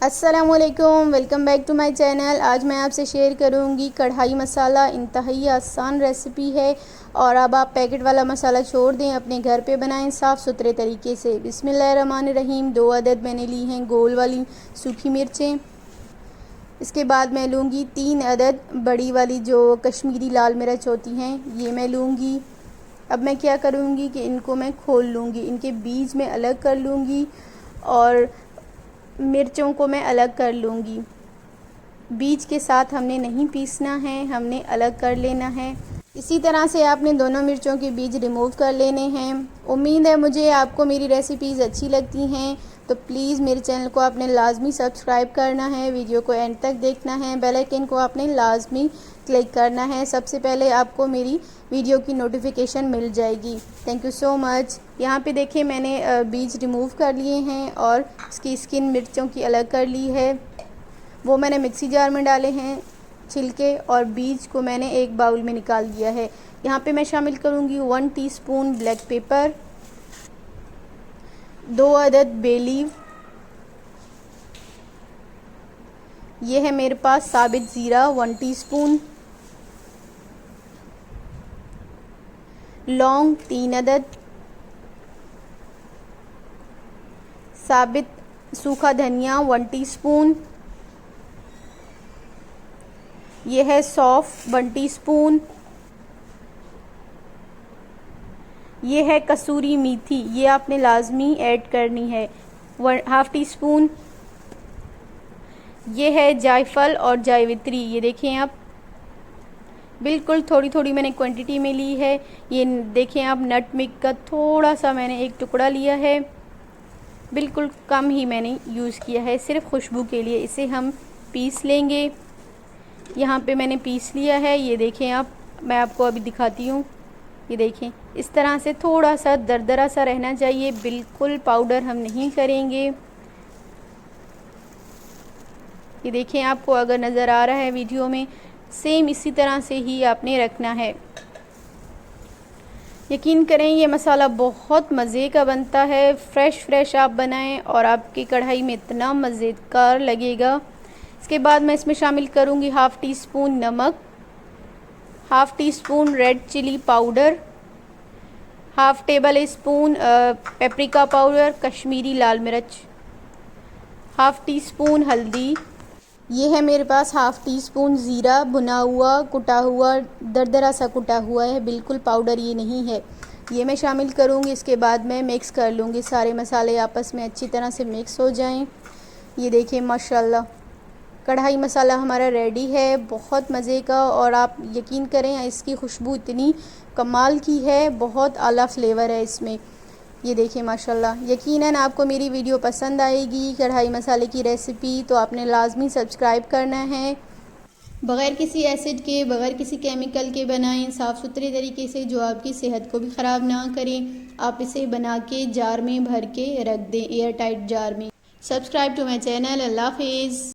अस्सलामुअलैकुम, welcome back to my channel. आज मैं आपसे शेयर करूंगी कढ़ाई मसाला। इंतहाई आसान रेसिपी है और अब आप पैकेट वाला मसाला छोड़ दें, अपने घर पे बनाएं साफ़ सुथरे तरीके से। बिस्मिल्लाहिर्रहमानिर्रहीम। 2 अदद मैंने ली हैं गोल वाली सूखी मिर्चें। इसके बाद मैं लूँगी 3 अदद बड़ी वाली जो कश्मीरी लाल मिर्च होती हैं, ये मैं लूँगी। अब मैं क्या करूँगी कि इनको मैं खोल लूँगी, इनके बीज में अलग कर लूँगी और मिर्चों को मैं अलग कर लूँगी। बीज के साथ हमने नहीं पीसना है, हमने अलग कर लेना है। इसी तरह से आपने दोनों मिर्चों के बीज रिमूव कर लेने हैं। उम्मीद है मुझे आपको मेरी रेसिपीज़ अच्छी लगती हैं, तो प्लीज़ मेरे चैनल को आपने लाजमी सब्सक्राइब करना है, वीडियो को एंड तक देखना है, बेल आइकन को आपने लाजमी क्लिक करना है। सबसे पहले आपको मेरी वीडियो की नोटिफिकेशन मिल जाएगी। Thank you so much. यहाँ पे देखिए मैंने बीज रिमूव कर लिए हैं और इसकी स्किन मिर्चों की अलग कर ली है। वो मैंने मिक्सी जार में डाले हैं छिलके, और बीज को मैंने एक बाउल में निकाल दिया है। यहाँ पे मैं शामिल करूँगी 1 टीस्पून ब्लैक पेपर, 2 अदद बे लीफ, ये है मेरे पास साबित ज़ीरा 1 टीस्पून, लौंग 3 अदद, साबित सूखा धनिया 1 टीस्पून, ये है सौंफ 1 टीस्पून, ये है कसूरी मेथी, ये आपने लाजमी ऐड करनी है 1/2 टीस्पून, ये है जायफल और जावित्री, ये देखें आप बिल्कुल थोड़ी थोड़ी मैंने क्वांटिटी में ली है। ये देखें आप नटमेग का थोड़ा सा मैंने एक टुकड़ा लिया है, बिल्कुल कम ही मैंने यूज़ किया है, सिर्फ खुशबू के लिए। इसे हम पीस लेंगे। यहाँ पे मैंने पीस लिया है, ये देखें आप, मैं आपको अभी दिखाती हूँ। ये देखें इस तरह से थोड़ा सा दरदरा सा रहना चाहिए, बिल्कुल पाउडर हम नहीं करेंगे। ये देखें आपको अगर नज़र आ रहा है वीडियो में, सेम इसी तरह से ही आपने रखना है। यकीन करें ये मसाला बहुत मज़े का बनता है। फ्रेश आप बनाएं और आपकी कढ़ाई में इतना मज़ेदार लगेगा। इसके बाद मैं इसमें शामिल करूँगी 1/2 टीस्पून नमक, 1/2 teaspoon red chilli powder, 1/2 tablespoon paprika powder Kashmiri लाल मिर्च, 1/2 टीस्पून हल्दी, ये है मेरे पास 1/2 टीस्पून ज़ीरा भुना हुआ, कुटा हुआ, दरदरा सा कुटा हुआ है, बिल्कुल पाउडर ये नहीं है। ये मैं शामिल करूँगी। इसके बाद मैं मिक्स कर लूँगी, सारे मसाले आपस में अच्छी तरह से मिक्स हो जाएं। ये देखिए माशाल्लाह कढ़ाई मसाला हमारा रेडी है, बहुत मज़े का। और आप यकीन करें इसकी खुशबू इतनी कमाल की है, बहुत आला फ्लेवर है इसमें। ये देखिए माशाल्लाह, यकीनन आपको मेरी वीडियो पसंद आएगी कढ़ाई मसाले की रेसिपी, तो आपने लाजमी सब्सक्राइब करना है। बग़ैर किसी एसिड के, बग़ैर किसी केमिकल के बनाएं साफ़ सुथरे तरीके से, जो आपकी सेहत को भी ख़राब ना करें। आप इसे बना के जार में भर के रख दें, एयर टाइट जार में। Subscribe to my channel. Allah हाफ़िज़।